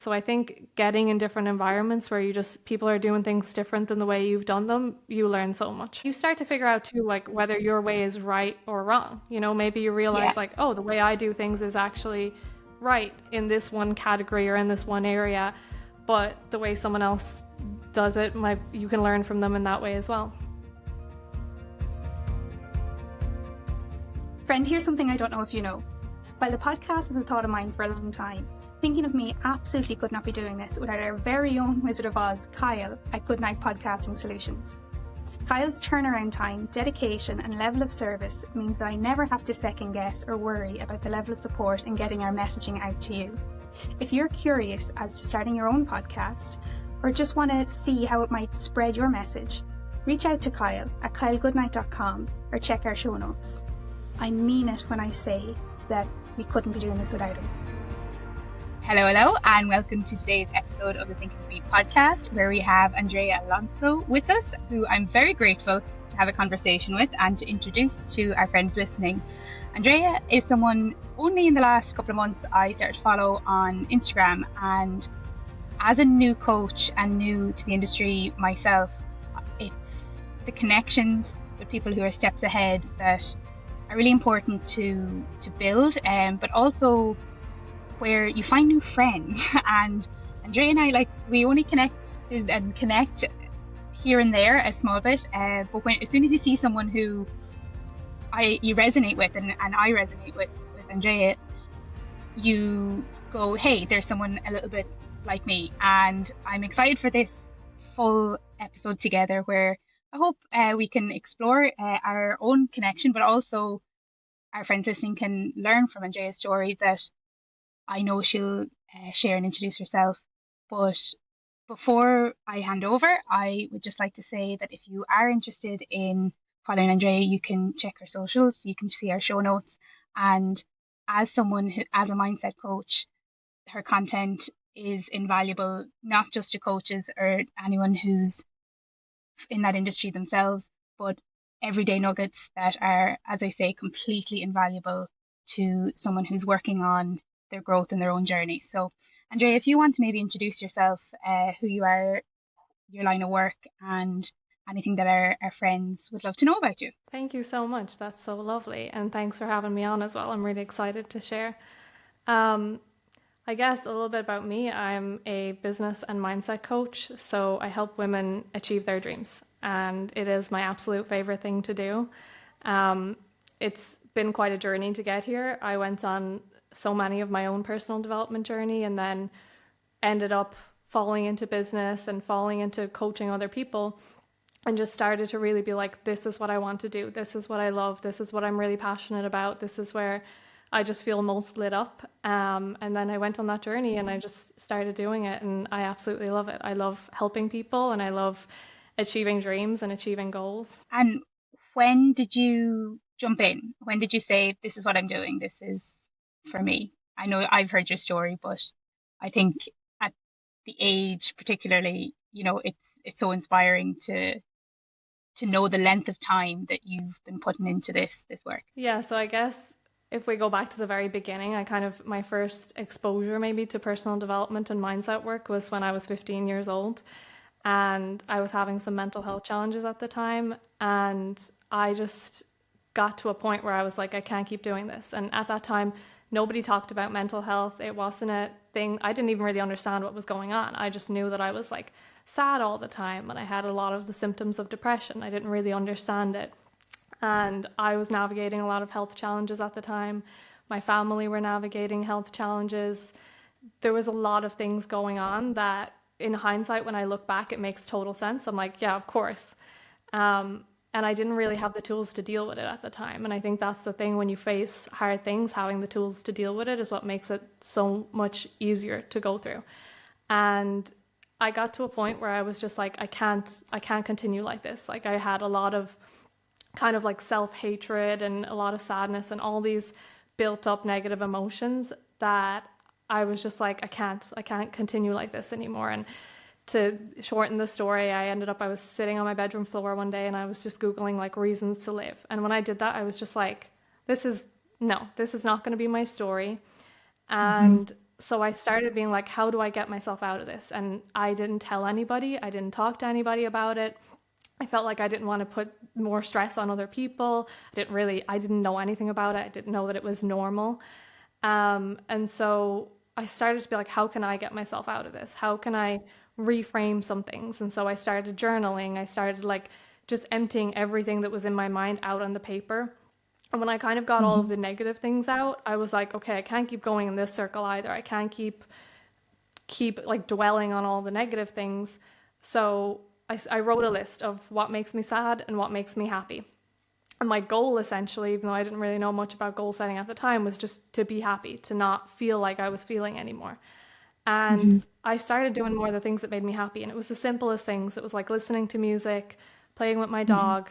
So I think getting in different environments where people are doing things different than the way you've done them, you learn so much. You start to figure out too, like whether your way is right or wrong. Maybe you Yeah. realize like, oh, the way I do things is actually right in this one category or in this one area, but the way someone else does it, you can learn from them in that way as well. Friend, here's something I don't know if you know. While the podcast is a thought of mine for a long time, thinking of me absolutely could not be doing this without our very own Wizard of Oz, Kyle, at Goodknight Podcasting Solutions. Kyle's turnaround time, dedication and level of service means that I never have to second guess or worry about the level of support in getting our messaging out to you. If you're curious as to starting your own podcast or just want to see how it might spread your message, reach out to Kyle at kylegoodknight.com or check our show notes. I mean it when I say that we couldn't be doing this without him. Hello, and welcome to today's episode of the Think of Me podcast, where we have Andrea Alonso with us, who I'm very grateful to have a conversation with and to introduce to our friends listening. Andrea is someone only in the last couple of months I started to follow on Instagram, and as a new coach and new to the industry myself, it's the connections with people who are steps ahead that are really important to build, but also where you find new friends. And Andrea and I, we only connect here and there a small bit, but as soon as you see someone who you resonate with, and I resonate with Andrea, you go, hey, there's someone a little bit like me. And I'm excited for this full episode together, where I hope we can explore our own connection, but also our friends listening can learn from Andrea's story that I know she'll share and introduce herself. But before I hand over, I would just like to say that if you are interested in following Andrea, you can check her socials, you can see our show notes. And as someone as a mindset coach, her content is invaluable, not just to coaches or anyone who's in that industry themselves, but everyday nuggets that are, as I say, completely invaluable to someone who's working on their growth in their own journey. So, Andrea, if you want to maybe introduce yourself, who you are, your line of work, and anything that our friends would love to know about you. Thank you so much. That's so lovely. And thanks for having me on as well. I'm really excited to share. I guess a little bit about me. I'm a business and mindset coach, so I help women achieve their dreams, and it is my absolute favorite thing to do. It's been quite a journey to get here. I went on so many of my own personal development journey, and then ended up falling into business and falling into coaching other people, and just started to really be like, this is what I want to do. This is what I love. This is what I'm really passionate about. This is where I just feel most lit up. And then I went on that journey and I just started doing it, and I absolutely love it. I love helping people, and I love achieving dreams and achieving goals. And when did you jump in? When did you say, this is what I'm doing? This is for me? I know I've heard your story, but I think at the age particularly, it's so inspiring to know the length of time that you've been putting into this work. Yeah, so I guess if we go back to the very beginning, my first exposure maybe to personal development and mindset work was when I was 15 years old, and I was having some mental health challenges at the time, and I just got to a point where I was like, I can't keep doing this. And at that time, nobody talked about mental health. It wasn't a thing. I didn't even really understand what was going on. I just knew that I was like sad all the time, and I had a lot of the symptoms of depression. I didn't really understand it. And I was navigating a lot of health challenges at the time. My family were navigating health challenges. There was a lot of things going on that, in hindsight, when I look back, it makes total sense. I'm like, yeah, of course. And I didn't really have the tools to deal with it at the time. And I think that's the thing, when you face hard things, having the tools to deal with it is what makes it so much easier to go through. And I got to a point where I was just like, I can't continue like this. Like, I had a lot of kind of like self-hatred and a lot of sadness and all these built up negative emotions that I was just like, I can't continue like this anymore. And to shorten the story, I was sitting on my bedroom floor one day and I was just Googling like reasons to live. And when I did that, I was just like, this is not going to be my story. And so I started being like, how do I get myself out of this? And I didn't tell anybody. I didn't talk to anybody about it. I felt like I didn't want to put more stress on other people. I didn't know anything about it. I didn't know that it was normal. And so I started to be like, how can I get myself out of this? How can I reframe some things? And so I started journaling. I started like just emptying everything that was in my mind out on the paper. And when I kind of got all of the negative things out, I was like, okay, I can't keep going in this circle either. I can't keep like dwelling on all the negative things. So I wrote a list of what makes me sad and what makes me happy. And my goal, essentially, even though I didn't really know much about goal setting at the time, was just to be happy, to not feel like I was feeling anymore. And I started doing more of the things that made me happy. And it was the simplest things. It was like listening to music, playing with my dog.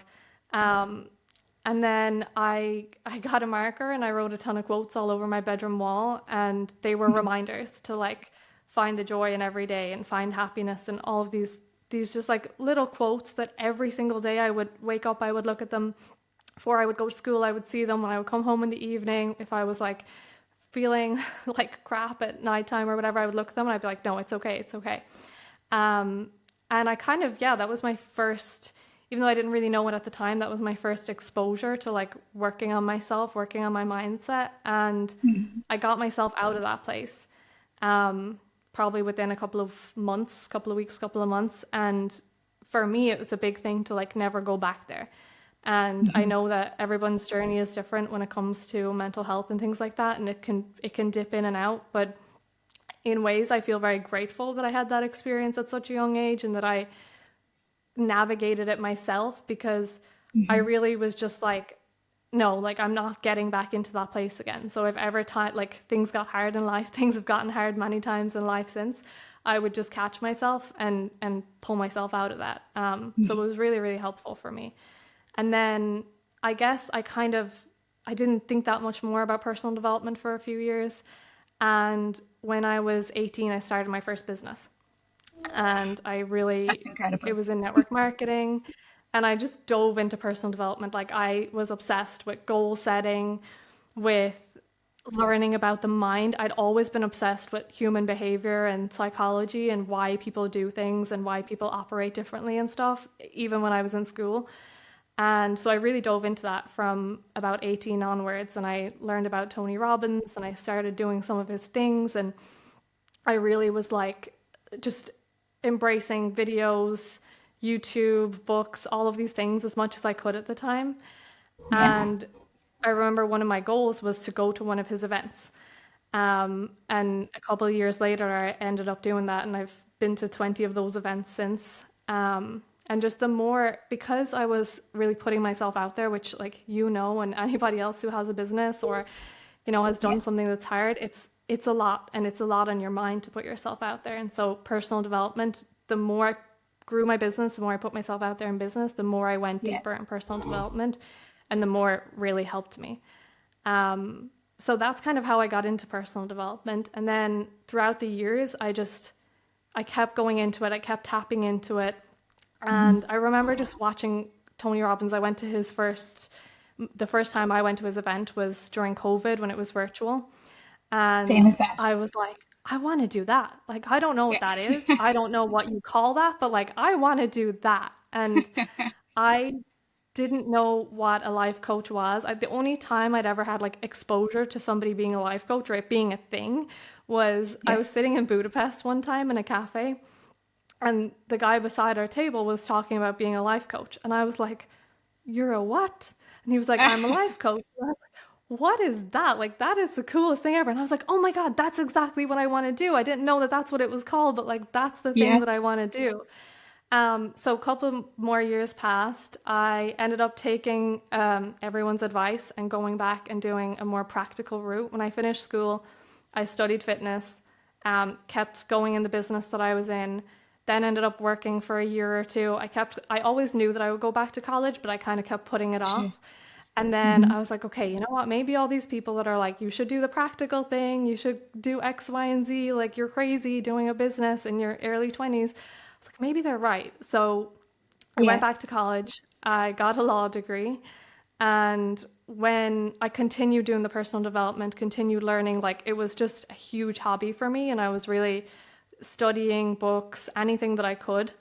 And then I got a marker and I wrote a ton of quotes all over my bedroom wall. And they were reminders to like find the joy in every day and find happiness, and all of these just like little quotes that every single day I would wake up, I would look at them. Before I would go to school, I would see them. When I would come home in the evening, if I was like feeling like crap at nighttime or whatever, I would look at them and I'd be like, no, it's okay, it's okay. And I kind of, yeah, that was my first, even though I didn't really know it at the time, that was my first exposure to like working on myself, working on my mindset. And I got myself out of that place, probably within a couple of months, couple of weeks, couple of months. And for me, it was a big thing to like never go back there. And I know that everyone's journey is different when it comes to mental health and things like that. And it can dip in and out, but in ways I feel very grateful that I had that experience at such a young age and that I navigated it myself, because I really was just like, no, like I'm not getting back into that place again. So if ever time like things got hard in life, things have gotten hard many times in life since, I would just catch myself and pull myself out of that. So it was really, really helpful for me. And then I guess I didn't think that much more about personal development for a few years. And when I was 18, I started my first business. And That's incredible. it was in network marketing. And I just dove into personal development. Like I was obsessed with goal setting, with learning about the mind. I'd always been obsessed with human behavior and psychology and why people do things and why people operate differently and stuff, even when I was in school. And so I really dove into that from about 18 onwards, and I learned about Tony Robbins and I started doing some of his things. And I really was like just embracing videos, YouTube, books, all of these things as much as I could at the time. And I remember one of my goals was to go to one of his events. And a couple of years later, I ended up doing that, and I've been to 20 of those events since. And just the more, because I was really putting myself out there, which like, and anybody else who has a business or, has done something that's hard, it's a lot, and it's a lot on your mind to put yourself out there. And so personal development, the more I grew my business, the more I put myself out there in business, the more I went deeper in personal development, and the more it really helped me. So that's kind of how I got into personal development. And then throughout the years, I kept going into it. I kept tapping into it. And I remember just watching Tony Robbins. The first time I went to his event was during COVID when it was virtual. Same And as that. I was like, I want to do that. Like, I don't know what that is. I don't know what you call that, but like, I want to do that. And I didn't know what a life coach was. The only time I'd ever had like exposure to somebody being a life coach or it being a thing was I was sitting in Budapest one time in a cafe, and the guy beside our table was talking about being a life coach. And I was like, you're a what? And he was like, I'm a life coach. And I was like, what is that? Like, that is the coolest thing ever. And I was like, oh my God, that's exactly what I want to do. I didn't know that that's what it was called, but like, that's the thing that I want to do. So a couple more years passed. I ended up taking everyone's advice and going back and doing a more practical route. When I finished school, I studied fitness, kept going in the business that I was in, then ended up working for a year or two. I always knew that I would go back to college, but I kind of kept putting it off. And then I was like, okay, you know what? Maybe all these people that are like, you should do the practical thing, you should do X, Y, and Z, like you're crazy doing a business in your early 20s. I was like, maybe they're right. So I went back to college. I got a law degree. And when I continued doing the personal development, continued learning, like it was just a huge hobby for me. And I was really studying books, anything that I could.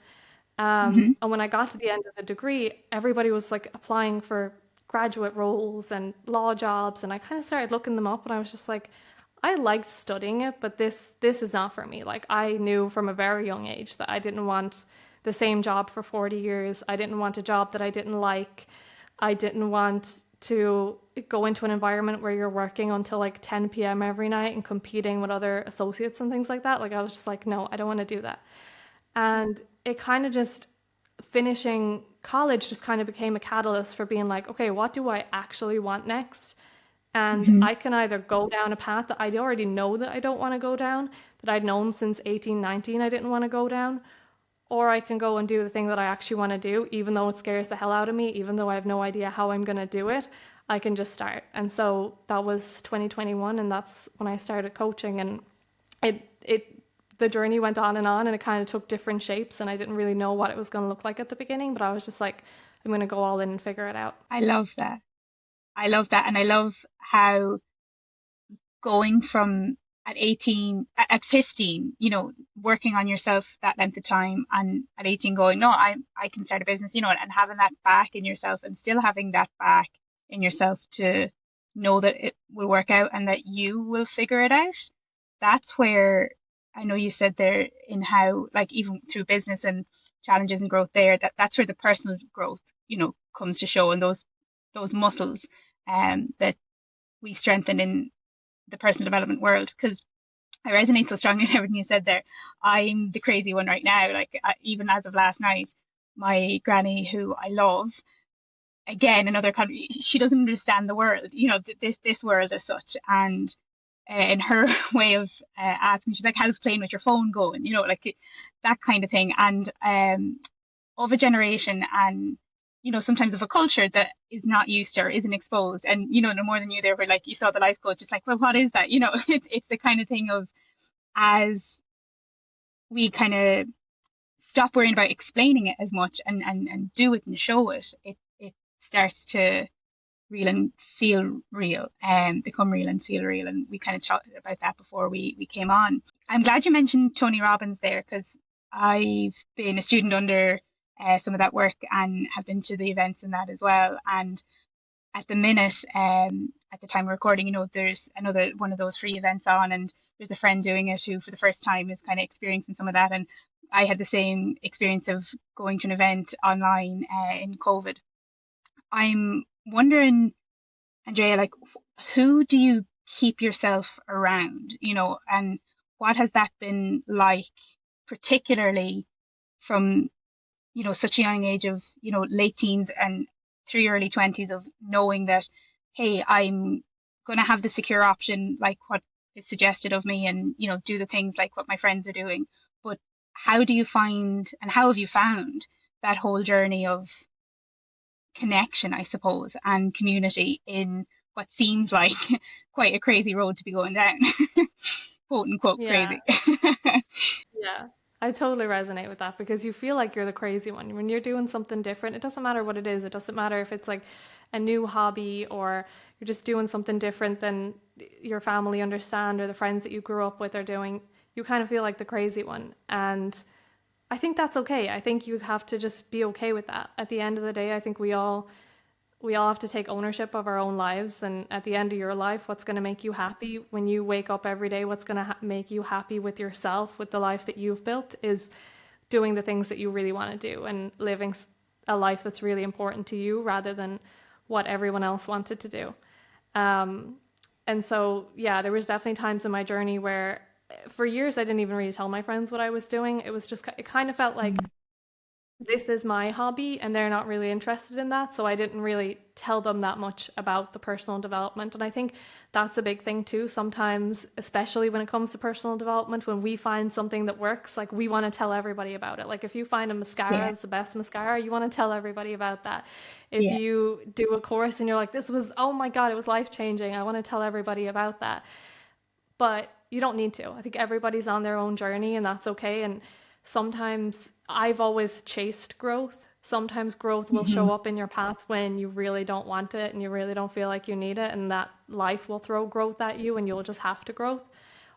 And when I got to the end of the degree, everybody was like applying for graduate roles and law jobs. And I kind of started looking them up and I was just like, I liked studying it, but this is not for me. Like I knew from a very young age that I didn't want the same job for 40 years. I didn't want a job that I didn't like. I didn't want to go into an environment where you're working until like 10 p.m. every night and competing with other associates and things like that. Like I was just like, no, I don't want to do that. And it kind of just finishing college just kind of became a catalyst for being like, okay, what do I actually want next? And I can either go down a path that I already know that I don't want to go down, that I'd known since 18, 19 I didn't want to go down, or I can go and do the thing that I actually want to do, even though it scares the hell out of me, even though I have no idea how I'm going to do it, I can just start. And so that was 2021, and that's when I started coaching. And the journey went on, and it kind of took different shapes, and I didn't really know what it was going to look like at the beginning, but I was just like, I'm going to go all in and figure it out. I love that. I love that. And I love how going from at 15, working on yourself that length of time, and at 18 going, no, I can start a business, and having that back in yourself, and still having that back in yourself to know that it will work out and that you will figure it out. That's where I know you said there in how, like, even through business and challenges and growth there, that's where the personal growth, comes to show, and those muscles that we strengthen in the personal development world. Because I resonate so strongly with everything you said there. I'm the crazy one right now. Like, even as of last night, my granny, who I love, again, another country, she doesn't understand the world, this world as such. And in her way of asking, she's like, how's playing with your phone going? Like that kind of thing. And of a generation, and sometimes of a culture that is not used to or isn't exposed. And no more than you there, where like you saw the life coach, it's like, well, what is that? It's the kind of thing of, as we kind of stop worrying about explaining it as much and do it and show it, it starts to real and feel real, and become real and feel real. And we kind of talked about that before we came on. I'm glad you mentioned Tony Robbins there, because I've been a student under some of that work and have been to the events and that as well. And at the minute, at the time of recording, there's another one of those free events on, and there's a friend doing it who for the first time is kind of experiencing some of that. And I had the same experience of going to an event online in COVID. I'm wondering, Andrea, like, who do you keep yourself around, and what has that been like, particularly from, such a young age of, late teens and through your early 20s, of knowing that, hey, I'm going to have the secure option, like what is suggested of me, and, do the things like what my friends are doing. But how do you find, and how have you found that whole journey of connection, I suppose, and community in what seems like quite a crazy road to be going down, quote unquote Yeah. crazy? Yeah, I totally resonate with that, because you feel like you're the crazy one when you're doing something different. It doesn't matter what it is. It doesn't matter if it's like a new hobby, or you're just doing something different than your family understand or the friends that you grew up with are doing. You kind of feel like the crazy one. And I think that's okay. I think you have to just be okay with that. At the end of the day, I think we all have to take ownership of our own lives. And at the end of your life, what's going to make you happy when you wake up every day, what's going to make you happy with yourself, with the life that you've built, is doing the things that you really want to do and living a life that's really important to you, rather than what everyone else wanted to do. And so, yeah, there was definitely times in my journey where for years I didn't even really tell my friends what I was doing. It kind of felt like this is my hobby and they're not really interested in that. So I didn't really tell them that much about the personal development. And I think that's a big thing too. Sometimes, especially when it comes to personal development, when we find something that works, like, we want to tell everybody about it. Like, if you find a mascara is the best mascara, you want to tell everybody about that. If you do a course and you're like, oh my God, it was life-changing, I want to tell everybody about that. But you don't need to. I think everybody's on their own journey, and that's okay. And sometimes I've always chased growth, Sometimes growth will show up in your path when you really don't want it and you really don't feel like you need it, and that life will throw growth at you and you'll just have to grow.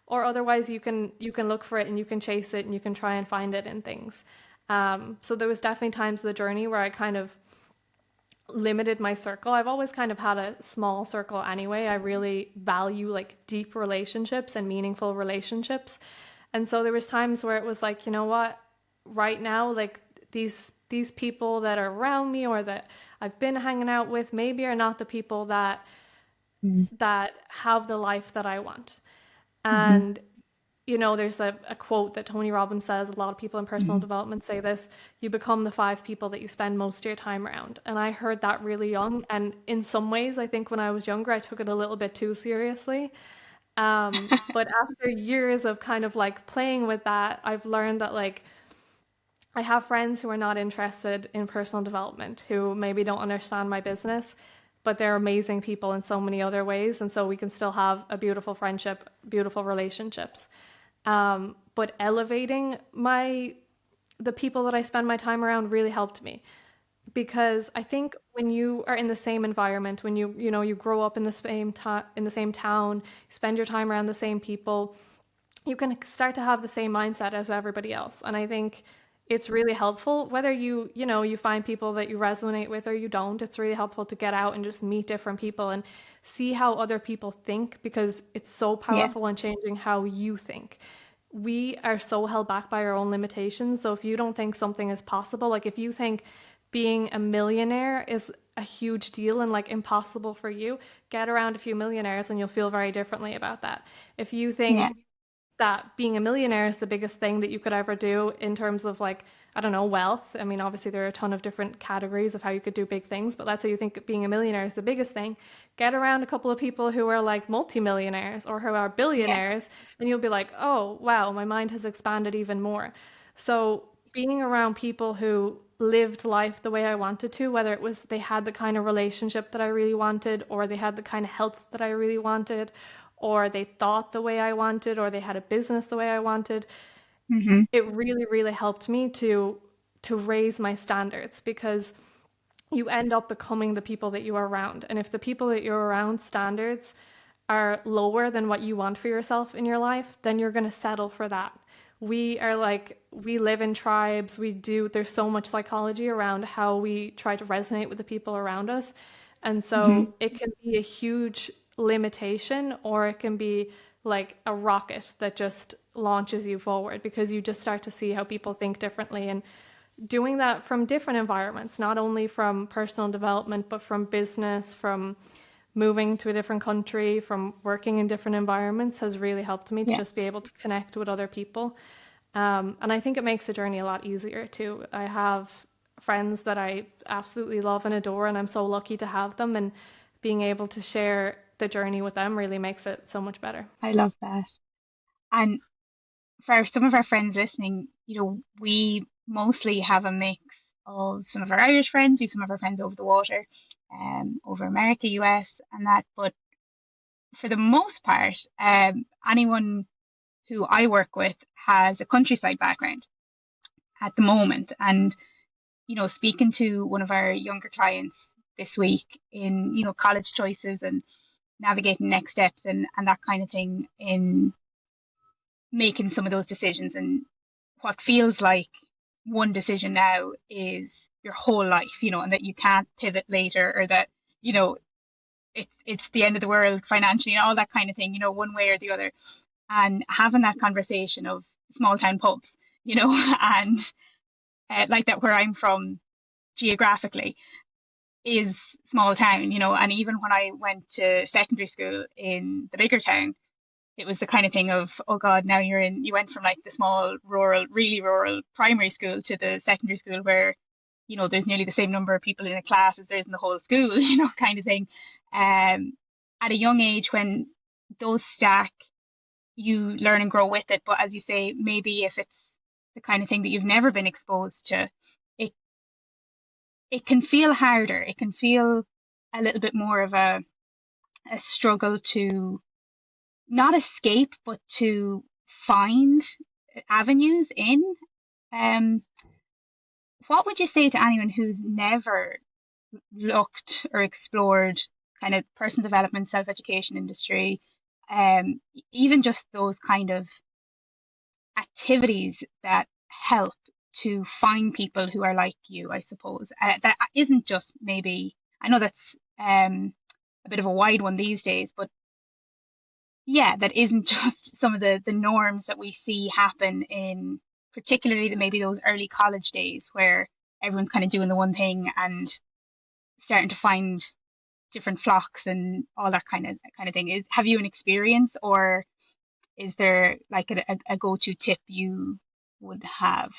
Or otherwise you can look for it and you can chase it and you can try and find it in things. So there was definitely times of the journey where I kind of limited my circle. I've always kind of had a small circle anyway. I really value like deep relationships and meaningful relationships. And so there was times where it was like, you know what, right now, like these people that are around me or that I've been hanging out with maybe are not the people that have the life that I want. And there's a quote that Tony Robbins says, a lot of people in personal development say this: you become the 5 people that you spend most of your time around. And I heard that really young. And in some ways, I think when I was younger, I took it a little bit too seriously. But after years of kind of like playing with that, I've learned that like I have friends who are not interested in personal development, who maybe don't understand my business, but they're amazing people in so many other ways. And so we can still have a beautiful friendship, beautiful relationships. But elevating the people that I spend my time around really helped me, because I think when you are in the same environment, when you grow up in the same town, you spend your time around the same people, you can start to have the same mindset as everybody else. And I think it's really helpful, whether you find people that you resonate with or you don't. It's really helpful to get out and just meet different people and see how other people think, because it's so powerful in changing how you think. We are so held back by our own limitations. So if you don't think something is possible, like if you think being a millionaire is a huge deal and like impossible for you, get around a few millionaires and you'll feel very differently about that. If you think that being a millionaire is the biggest thing that you could ever do in terms of like, I don't know, wealth. I mean, obviously there are a ton of different categories of how you could do big things, but let's say you think being a millionaire is the biggest thing. Get around a couple of people who are like multimillionaires or who are billionaires, and you'll be like, oh, wow, my mind has expanded even more. So being around people who lived life the way I wanted to, whether it was they had the kind of relationship that I really wanted, or they had the kind of health that I really wanted, or they thought the way I wanted, or they had a business the way I wanted. It really, really helped me to raise my standards, because you end up becoming the people that you are around. And if the people that you're around standards are lower than what you want for yourself in your life, then you're going to settle for that. We live in tribes. There's so much psychology around how we try to resonate with the people around us. And so it can be a huge limitation, or it can be like a rocket that just launches you forward, because you just start to see how people think differently. And doing that from different environments, not only from personal development, but from business, from moving to a different country, from working in different environments, has really helped me to just be able to connect with other people. And I think it makes the journey a lot easier too. I have friends that I absolutely love and adore, and I'm so lucky to have them, and being able to share the journey with them really makes it so much better. I love that. And for some of our friends listening, we mostly have a mix of some of our Irish friends, some of our friends over the water, over America, US, and that. But for the most part, anyone who I work with has a countryside background at the moment. And, speaking to one of our younger clients this week in, college choices and navigating next steps and that kind of thing, in making some of those decisions, and what feels like one decision now is your whole life, and that you can't pivot later, or that, it's the end of the world financially and all that kind of thing, one way or the other. And having that conversation of small town pubs, and like that, where I'm from geographically is small town, and even when I went to secondary school in the bigger town, it was the kind of thing of, oh God, now you went from like the small really rural primary school to the secondary school where, there's nearly the same number of people in a class as there is in the whole school, kind of thing. At a young age, when those stack, you learn and grow with it. But as you say, maybe if it's the kind of thing that you've never been exposed to, it can feel harder. It can feel a little bit more of a struggle to not escape, but to find avenues in. what would you say to anyone who's never looked or explored kind of personal development, self-education industry, even just those kind of activities that help to find people who are like you, I suppose, that isn't just maybe, I know that's a bit of a wide one these days, but yeah, that isn't just some of the norms that we see happen in particularly maybe those early college days where everyone's kind of doing the one thing and starting to find different flocks and all that kind of thing. Have you an experience, or is there like a go-to tip you would have?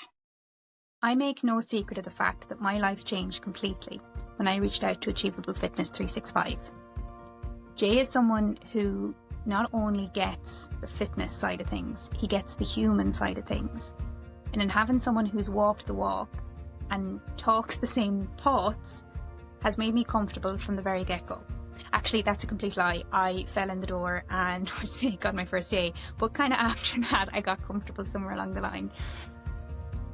I make no secret of the fact that my life changed completely when I reached out to Achievable Fitness 365. Jay is someone who not only gets the fitness side of things, he gets the human side of things. And in having someone who's walked the walk and talks the same thoughts has made me comfortable from the very get-go. Actually, that's a complete lie. I fell in the door and was sick on my first day, but kind of after that, I got comfortable somewhere along the line.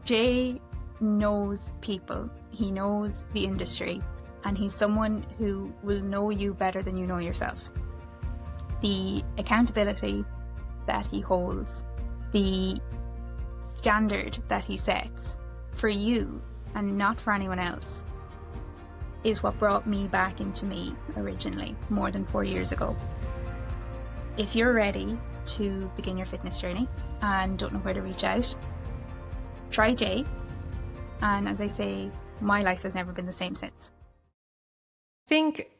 Jay knows people, he knows the industry, and he's someone who will know you better than you know yourself. The accountability that he holds, the standard that he sets for you and not for anyone else is what brought me back into me originally, more than 4 years ago. If you're ready to begin your fitness journey and don't know where to reach out, try Jay. And as I say, my life has never been the same since. I think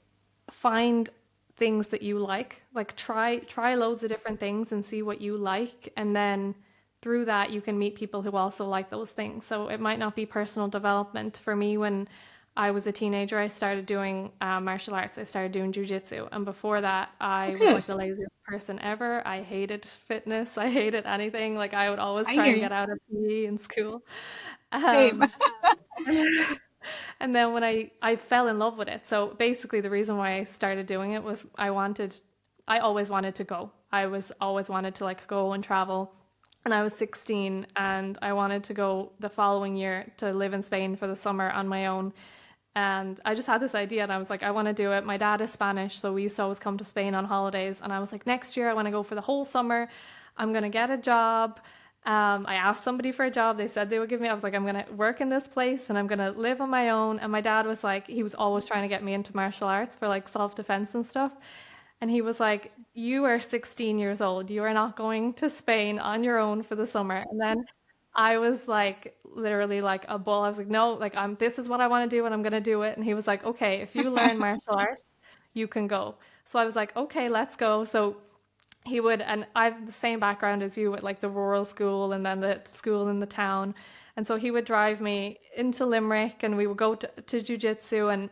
find things that you like try loads of different things and see what you like, and then through that you can meet people who also like those things. So it might not be personal development. For me, when I was a teenager, I started doing martial arts. I started doing jujitsu, and before that I was like the laziest person ever. I hated fitness, I hated anything. Like I would always try and get out of PE in school. Same. And then when I fell in love with it. So basically the reason why I started doing it was I always wanted to go. I was always wanted to like go and travel. And I was 16 and I wanted to go the following year to live in Spain for the summer on my own. And I just had this idea and I was like, I want to do it. My dad is Spanish, so we used to always come to Spain on holidays. And I was like, next year I want to go for the whole summer. I'm going to get a job. I asked somebody for a job. They said they would give me. I was like, I'm going to work in this place and I'm going to live on my own. And my dad was like, he was always trying to get me into martial arts for like self-defense and stuff. And he was like, you are 16 years old. You are not going to Spain on your own for the summer. And then I was like, literally like a bull. I was like, no, like this is what I want to do and I'm going to do it. And he was like, okay, if you learn martial arts, you can go. So I was like, okay, let's go. So he would, and I have the same background as you with like the rural school and then the school in the town. And so he would drive me into Limerick and we would go to jiu-jitsu, and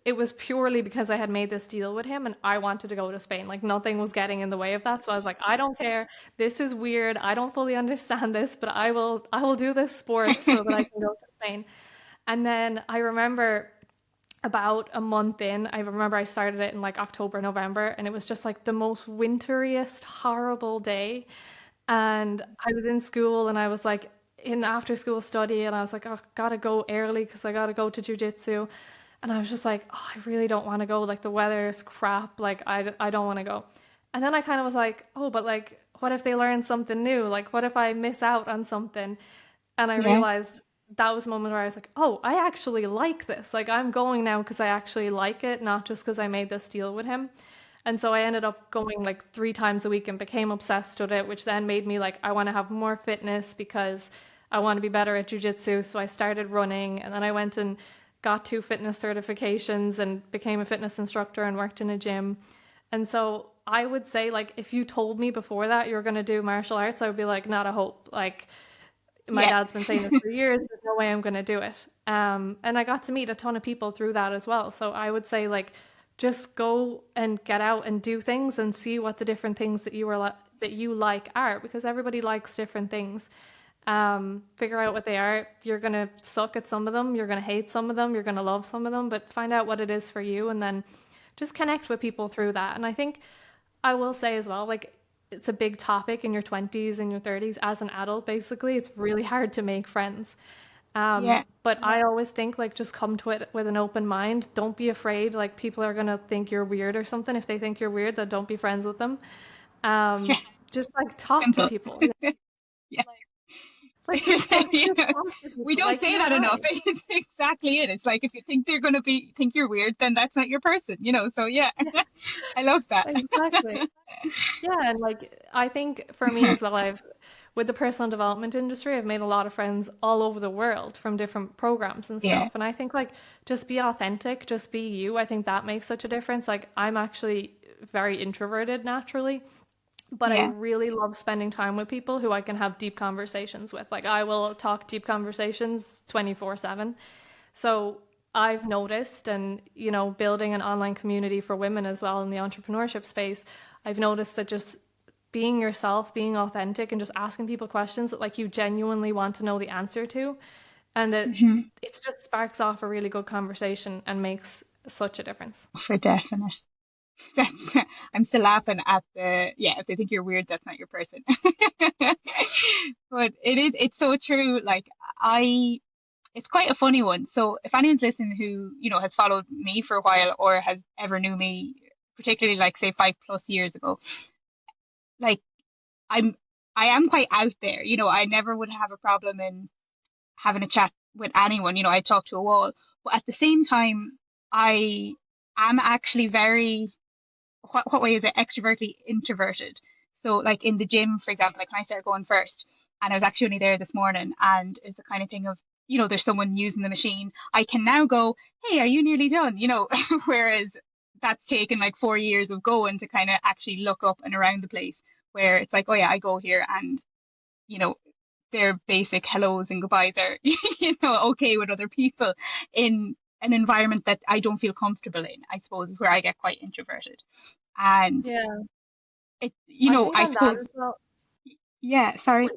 it was purely because I had made this deal with him and I wanted to go to Spain. Like nothing was getting in the way of that. So I was like, I don't care. This is weird. I don't fully understand this, but I will do this sport so that I can go to Spain. And then I remember about a month in, I remember I started it in like October, November, and it was just like the most winteriest, horrible day. And I was in school and I was like in after school study and I was like, oh, gotta go early because I gotta go to jujitsu. And I was just like, oh, I really don't want to go. Like the weather is crap. Like I don't want to go. And then I kind of was like, oh, but like, what if they learn something new? Like, what if I miss out on something? And I Yeah. realized that was a moment where I was like, oh, I actually like this. Like I'm going now because I actually like it, not just because I made this deal with him. And so I ended up going like 3 times a week and became obsessed with it, which then made me like, I want to have more fitness because I want to be better at jujitsu. So I started running and then I went and got 2 fitness certifications and became a fitness instructor and worked in a gym. And so I would say like, if you told me before that you're going to do martial arts, I would be like, not a hope. Like my Yeah. dad's been saying it for years, there's no way I'm going to do it. And I got to meet a ton of people through that as well. So I would say like, just go and get out and do things and see what the different things that you like are, because everybody likes different things. Figure out what they are. You're gonna suck at some of them, you're gonna hate some of them, you're gonna love some of them, but find out what it is for you and then just connect with people through that. And I think I will say as well, like it's a big topic in your 20s and your 30s as an adult. Basically, it's really hard to make friends. Yeah. But I always think like just come to it with an open mind. Don't be afraid. Like people are gonna think you're weird or something. If they think you're weird, then don't be friends with them. Yeah. Just like talk to Simple. people. Yeah. Like just talk, You just know, talk to we people. don't Like say you're that enough. fine. It's exactly it. It's like if you think they're going to be think you're weird, then that's not your person, you know. So yeah, I love that. Exactly. Yeah, and like I think for me as well, I've with the personal development industry, I've made a lot of friends all over the world from different programs and Yeah, stuff. And I think like just be authentic, just be you. I think that makes such a difference. Like I'm actually very introverted naturally, but I yeah, really love spending time with people who I can have deep conversations with. Like I will talk deep conversations 24/7. So I've noticed, and building an online community for women as well in the entrepreneurship space, I've noticed that just being yourself, being authentic, and just asking people questions that like you genuinely want to know the answer to, and that hmm it just sparks off a really good conversation and makes such a difference. for definite. That's, I'm still laughing at the yeah. If they think you're weird, that's not your person. But it's so true. Like I, it's quite a funny one. So if anyone's listening who, has followed me for a while or has ever knew me, particularly like say 5+ years ago, like I'm I am quite out there. I never would have a problem in having a chat with anyone. I talk to a wall. But at the same time, I am actually very what way is it? Extrovertly introverted. So like in the gym, for example, like when I started going first, and I was actually only there this morning, and it's the kind of thing of, there's someone using the machine. I can now go, hey, are you nearly done? Whereas that's taken like 4 years of going to kind of actually look up and around the place where it's like, oh yeah, I go here and, you know, their basic hellos and goodbyes are, okay with other people in an environment that I don't feel comfortable in, I suppose is where I get quite introverted. And Yeah, it, I think I on that suppose, as well. yeah, sorry.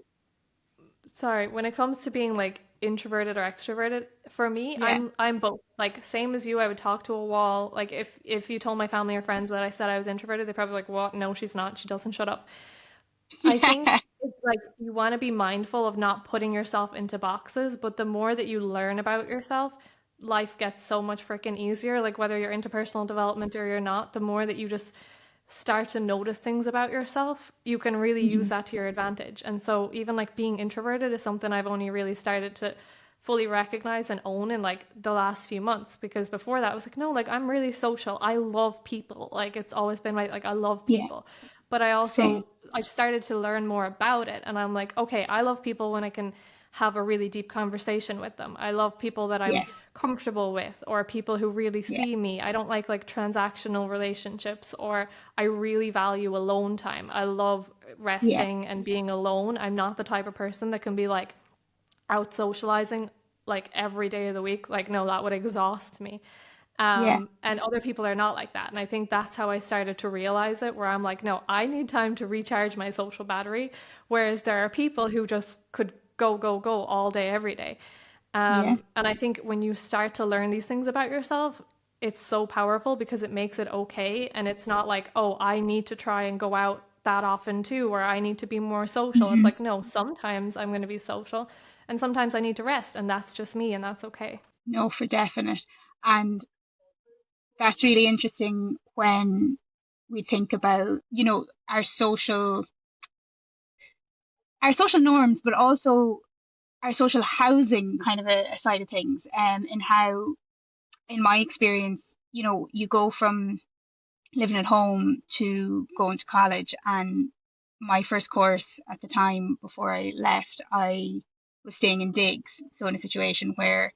Sorry, when it comes to being like introverted or extroverted, for me, Yeah. I'm both. Like same as you, I would talk to a wall. Like if you told my family or friends that I said I was introverted, they'd probably be like, "What? No, she's not. She doesn't shut up." I think Yeah. it's like you want to be mindful of not putting yourself into boxes, but the more that you learn about yourself, life gets so much freaking easier. Like whether you're into personal development or you're not, the more that you just start to notice things about yourself, you can really use Mhm. that to your advantage. And so even like being introverted is something I've only really started to fully recognize and own in like the last few months, because before that I was like, no, like I'm really social. I love people. Like it's always been like I love Yeah. people. But Same. I started to learn more about it, and I'm like, okay, I love people when I can have a really deep conversation with them. I love people that I'm Yes. comfortable with, or people who really Yeah. see me. I don't like transactional relationships, or I really value alone time. I love Yeah. resting and being alone. I'm not the type of person that can be like out socializing like every day of the week. Like, no, that would exhaust me. Yeah. And other people are not like that. And I think that's how I started to realize it, where I'm like, no, I need time to recharge my social battery. Whereas there are people who just could go, go, go all day, every day. Yeah. And I think when you start to learn these things about yourself, it's so powerful because it makes it okay. And it's not like, oh, I need to try and go out that often too, or I need to be more social. It's hmm like, no, sometimes I'm going to be social and sometimes I need to rest. And that's just me, and that's okay. No, for definite. And that's really interesting when we think about, our social norms, but also our social housing kind of a side of things, and how, in my experience, you go from living at home to going to college. And my first course at the time before I left, I was staying in digs. So in a situation where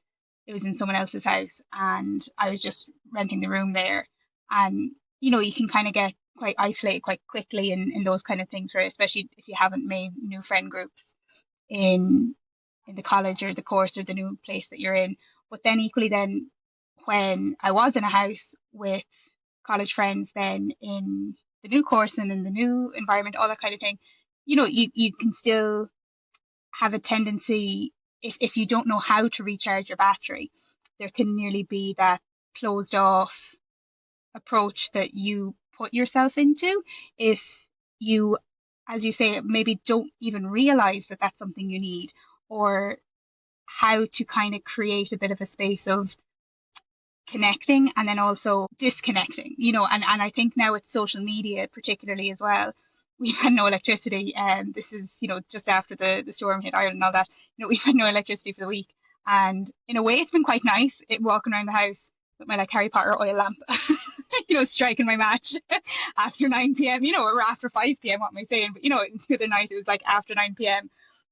it was in someone else's house and I was just renting the room there. And, you can kind of get quite isolated quite quickly in those kind of things where, especially if you haven't made new friend groups in the college or the course or the new place that you're in. But then equally then when I was in a house with college friends, then in the new course and in the new environment, all that kind of thing, you can still have a tendency, if you don't know how to recharge your battery, there can nearly be that closed off approach that you put yourself into if you, as you say, maybe don't even realize that that's something you need, or how to kind of create a bit of a space of connecting and then also disconnecting, and I think now with social media particularly as well, we've had no electricity, and this is, just after the storm hit Ireland and all that, we've had no electricity for the week. And in a way it's been quite nice walking around the house with my like Harry Potter oil lamp, striking my match after 9 p.m, or after 5 p.m, what am I saying? But the other night it was like after 9 p.m.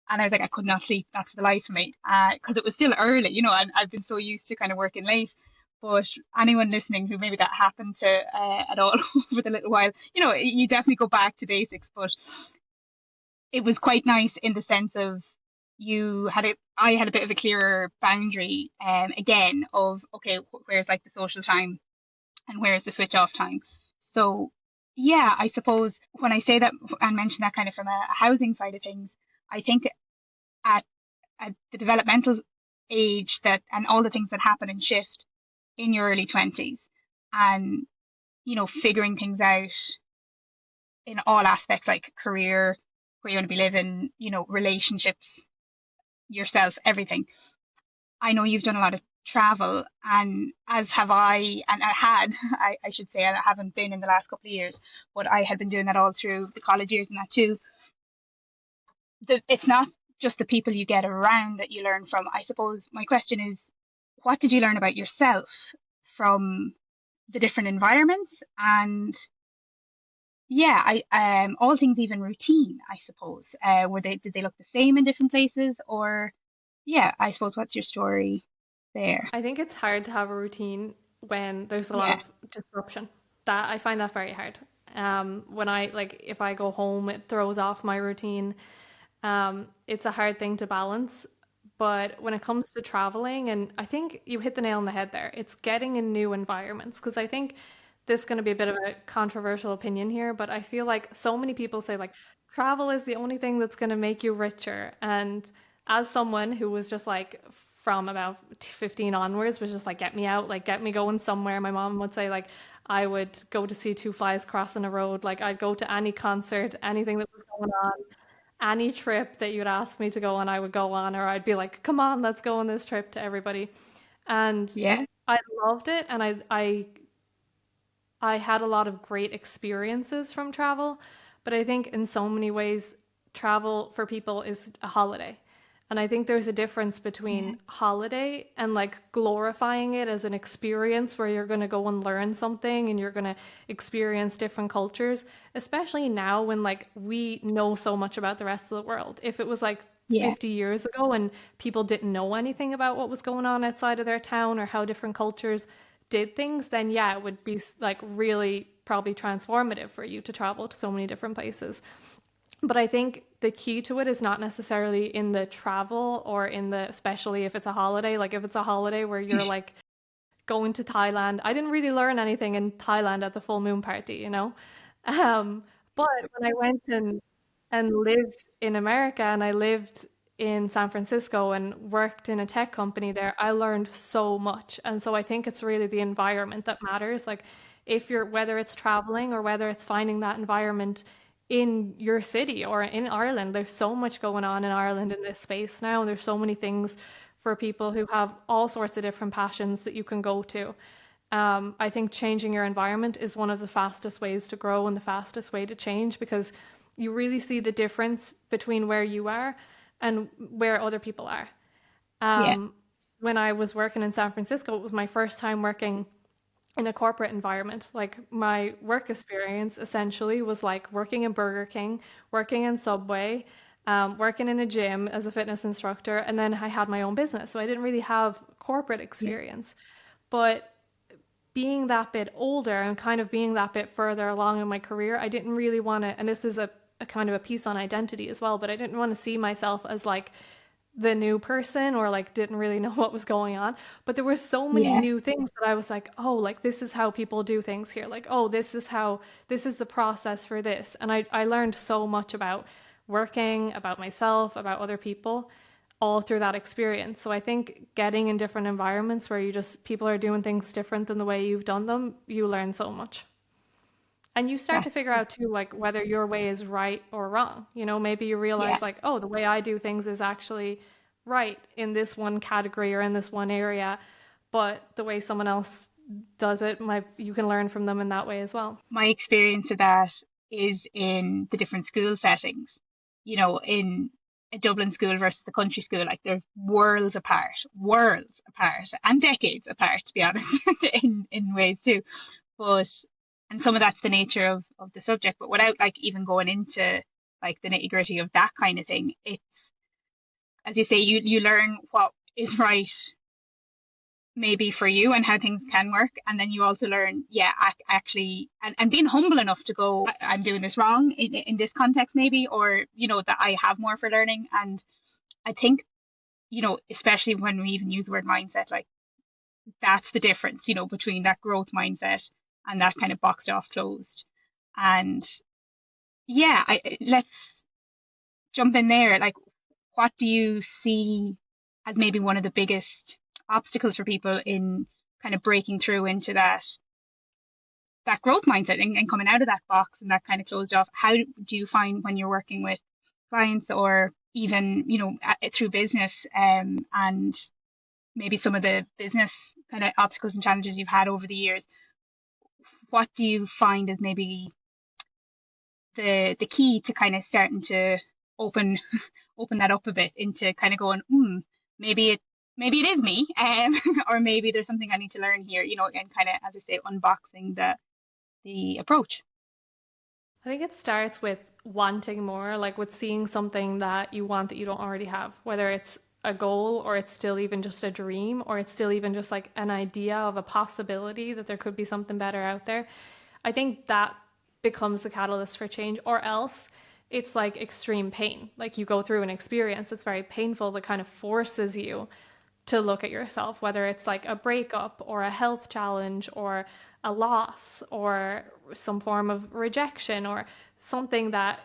And I was like, I could not sleep, not for the life of me, because it was still early, and I've been so used to kind of working late. But anyone listening who maybe that happened to at all over the little while, you definitely go back to basics. But it was quite nice in the sense of I had a bit of a clearer boundary, again, of, okay, where's like the social time and where's the switch off time. So yeah, I suppose when I say that and mention that kind of from a housing side of things, I think at the developmental age that and all the things that happen and shift in your early 20s, and figuring things out in all aspects, like career, where you want to be living, relationships, yourself, everything. I know you've done a lot of travel, and as have I, and I should say, I haven't been in the last couple of years, but I had been doing that all through the college years and that too. It's not just the people you get around that you learn from. I suppose my question is, what did you learn about yourself from the different environments? And yeah, all things, even routine, I suppose. Did they look the same in different places? Or yeah, I suppose, what's your story there? I think it's hard to have a routine when there's a lot Yeah. of disruption. That I find that very hard. When I like if I go home, it throws off my routine. It's a hard thing to balance. But when it comes to traveling, and I think you hit the nail on the head there, it's getting in new environments. Because I think this is going to be a bit of a controversial opinion here, but I feel like so many people say like travel is the only thing that's going to make you richer. And as someone who was just like from about 15 onwards was just like get me out, like get me going somewhere. My mom would say like I would go to see two flies crossing a road, like I'd go to any concert, anything that was going on, any trip that you'd ask me to go on, I would go on, or I'd be like, come on, let's go on this trip to everybody. And Yeah. I loved it, and I had a lot of great experiences from travel, but I think in so many ways, travel for people is a holiday. And I think there's a difference between Yes. holiday and like glorifying it as an experience where you're going to go and learn something and you're going to experience different cultures, especially now when like we know so much about the rest of the world. If it was like Yeah. 50 years ago and people didn't know anything about what was going on outside of their town or how different cultures did things, then yeah, it would be like really probably transformative for you to travel to so many different places. But I think the key to it is not necessarily in the travel or in the, especially if it's a holiday, like if it's a holiday where you're like going to Thailand. I didn't really learn anything in Thailand at the full moon party, you know? Um, but when I went and lived in America and I lived in San Francisco and worked in a tech company there, I learned so much. And so I think it's really the environment that matters. Like if you're, whether it's traveling or whether it's finding that environment in your city or in Ireland, there's so much going on in Ireland in this space now. There's so many things for people who have all sorts of different passions that you can go to. I think changing your environment is one of the fastest ways to grow and the fastest way to change because you really see the difference between where you are and where other people are. Yeah. Um, when I was working in San Francisco, it was my first time working in a corporate environment. Like my work experience essentially was like working in Burger King, working in Subway, working in a gym as a fitness instructor, and then I had my own business. So I didn't really have corporate Yeah. experience. But being that bit older and kind of being that bit further along in my career, I didn't really want to, and this is a kind of a piece on identity as well, but I didn't want to see myself as like the new person or like didn't really know what was going on. But there were so many Yes. new things that I was like, oh, like this is how people do things here. Like, oh, this is the process for this. And I learned so much about working, about myself, about other people, all through that experience. So I think getting in different environments where you just, people are doing things different than the way you've done them, you learn so much. And you start That to figure is, out too, like whether your way is right or wrong. You know, maybe you yeah. realize like, oh, the way I do things is actually right in this one category or in this one area, but the way someone else does it, you can learn from them in that way as well. My experience of that is in the different school settings. In a Dublin school versus the country school, like they're worlds apart, and decades apart, to be honest, in ways too. But and some of that's the nature of the subject, but without like even going into like the nitty gritty of that kind of thing, it's, as you say, you learn what is right maybe for you and how things can work, and then you also learn actually and being humble enough to go, I'm doing this wrong in this context maybe, or that I have more for learning. And I think especially when we even use the word mindset, like that's the difference between that growth mindset and that kind of boxed off, closed. And let's jump in there. Like, what do you see as maybe one of the biggest obstacles for people in kind of breaking through into that growth mindset and coming out of that box and that kind of closed off? How do you find when you're working with clients, or even through business, and maybe some of the business kind of obstacles and challenges you've had over the years, what do you find is maybe the key to kind of starting to open that up a bit into kind of going, maybe it is me, or maybe there's something I need to learn here, and kind of, as I say, unboxing the approach? I think it starts with wanting more, like with seeing something that you want that you don't already have, whether it's a goal or it's still even just a dream, or it's still even just like an idea of a possibility that there could be something better out there. I think that becomes the catalyst for change, or else it's like extreme pain. Like you go through an experience that's very painful that kind of forces you to look at yourself, whether it's like a breakup or a health challenge or a loss or some form of rejection or something that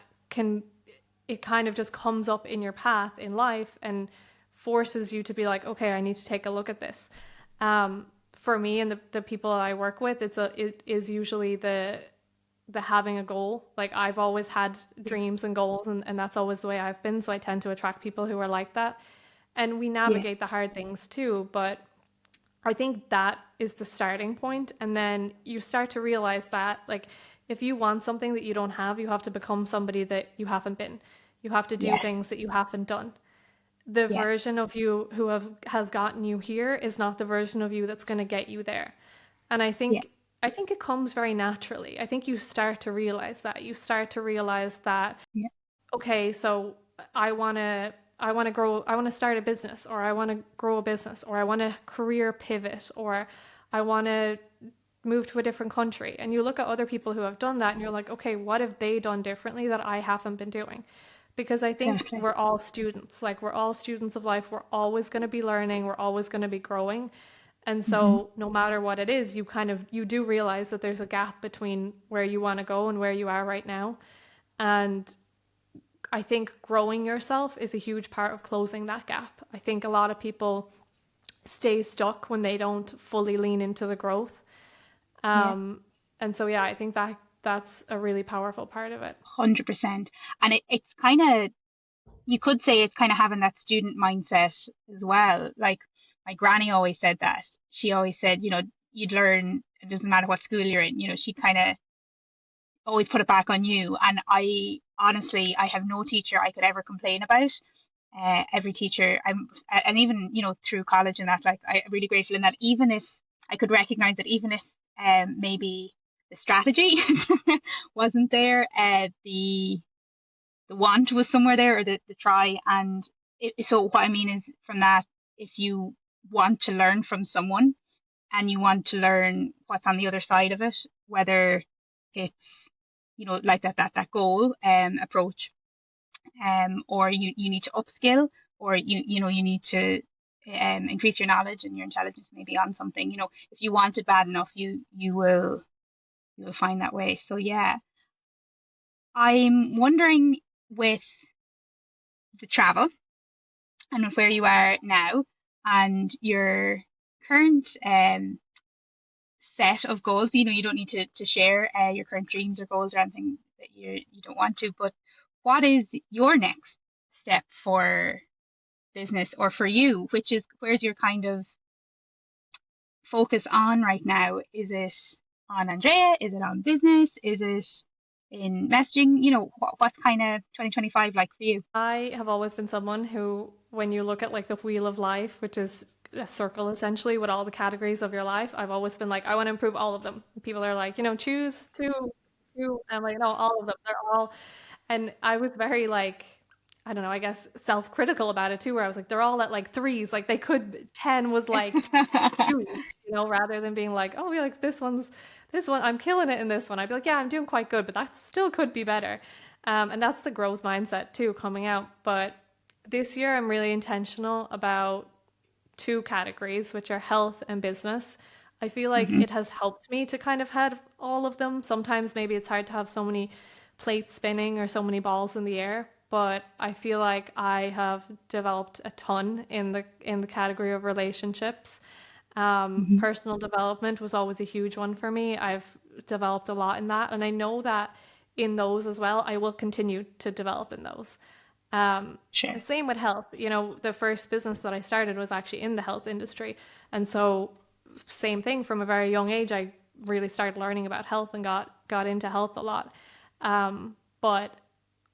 it kind of just comes up in your path in life and forces you to be like, okay, I need to take a look at this. For me and the people I work with, it is usually the having a goal. Like I've always had dreams and goals, and that's always the way I've been. So I tend to attract people who are like that. And we navigate the hard things too, but I think that is the starting point. And then you start to realize that, like, if you want something that you don't have, you have to become somebody that you haven't been. You have to do things that you haven't done. The version of you who has gotten you here is not the version of you that's going to get you there. And I think it comes very naturally. I think you start to realize that. You start to realize that, okay, so I want to start a business, or I want to grow a business, or I want to career pivot, or I want to move to a different country. And you look at other people who have done that and you're like, okay, what have they done differently that I haven't been doing? Because I think we're all students. Like we're all students of life. We're always going to be learning. We're always going to be growing. And so no matter what it is, you do realize that there's a gap between where you want to go and where you are right now. And I think growing yourself is a huge part of closing that gap. I think a lot of people stay stuck when they don't fully lean into the growth. And so, I think that's a really powerful part of it. 100%. And it's kind of, you could say it's kind of having that student mindset as well. Like my granny always said that. She always said, you'd learn, it doesn't matter what school you're in, she kind of always put it back on you. And I honestly have no teacher I could ever complain about. Every teacher, and even, through college and that, like I'm really grateful in that, even if I could recognize that, even if maybe the strategy wasn't there, the want was somewhere there, or the try. And so what I mean is, from that, if you want to learn from someone and you want to learn what's on the other side of it, whether it's like that goal approach, or you need to upskill, or you need to increase your knowledge and your intelligence maybe on something, if you want it bad enough, you will find that way. So I'm wondering, with the travel and with where you are now and your current set of goals, you don't need to share your current dreams or goals or anything that you don't want to, but what is your next step for business, or for you, where's your kind of focus on right now? Is it on Andrea? Is it on business? Is it in messaging? What's kind of 2025 like for you? I have always been someone who, when you look at like the wheel of life, which is a circle essentially with all the categories of your life, I've always been like, I want to improve all of them. People are like, choose two. I'm like, no, all of them. They're all. And I was very like, I don't know, I guess self-critical about it too, where I was like, they're all at like threes. Like 10 was like huge, rather than being like, oh, like this one, I'm killing it in this one. I'd be like, yeah, I'm doing quite good, but that still could be better. And that's the growth mindset too coming out. But this year, I'm really intentional about two categories, which are health and business. I feel like Mm-hmm. it has helped me to kind of have all of them. Sometimes maybe it's hard to have so many plates spinning or so many balls in the air, but I feel like I have developed a ton in the category of relationships. Mm-hmm. Personal development was always a huge one for me. I've developed a lot in that, and I know that in those as well, I will continue to develop in those. Sure. And same with health. The first business that I started was actually in the health industry, and so same thing from a very young age. I really started learning about health and got into health a lot. But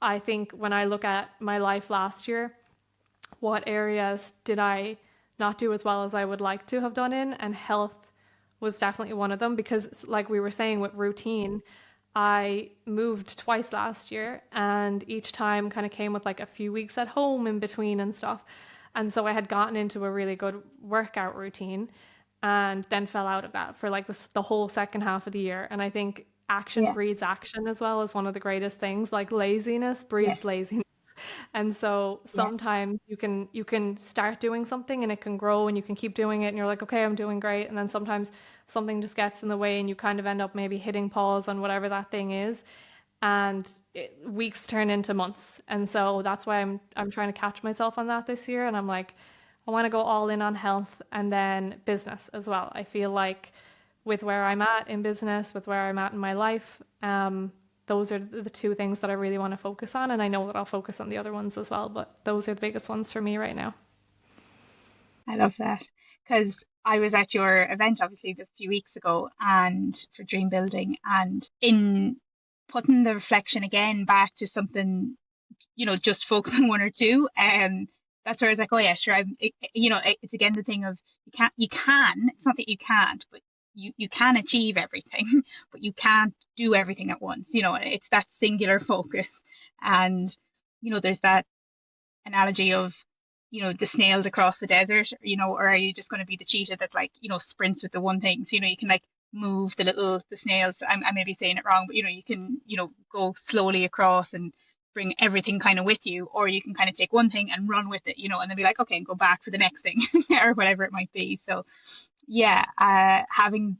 I think when I look at my life last year, what areas did I not do as well as I would like to have done in? And health was definitely one of them because, like we were saying with routine, I moved twice last year and each time kind of came with like a few weeks at home in between and stuff. And so I had gotten into a really good workout routine and then fell out of that for like the whole second half of the year. And I think action Yeah. breeds action as well as one of the greatest things. Like laziness breeds Yes. laziness. And so Yeah. sometimes you can start doing something and it can grow and you can keep doing it and you're like, okay, I'm doing great. And then sometimes something just gets in the way and you kind of end up maybe hitting pause on whatever that thing is. And weeks turn into months. And so that's why I'm trying to catch myself on that this year. And I'm like, I want to go all in on health and then business as well. I feel like with where I'm at in business, with where I'm at in my life, those are the two things that I really want to focus on. And I know that I'll focus on the other ones as well, but those are the biggest ones for me right now. I love that because I was at your event obviously a few weeks ago and for dream building, and in putting the reflection again back to something, just focus on one or two. That's where I was like, oh yeah, sure. It's again the thing of it's not that you can't, but you can achieve everything, but you can't do everything at once. It's that singular focus. And, there's that analogy of, the snails across the desert, or are you just going to be the cheetah that like, sprints with the one thing? So, you can like move the snails. I may be saying it wrong, but, you can, go slowly across and bring everything kind of with you, or you can kind of take one thing and run with it, and then be like, okay, and go back for the next thing or whatever it might be. So yeah, having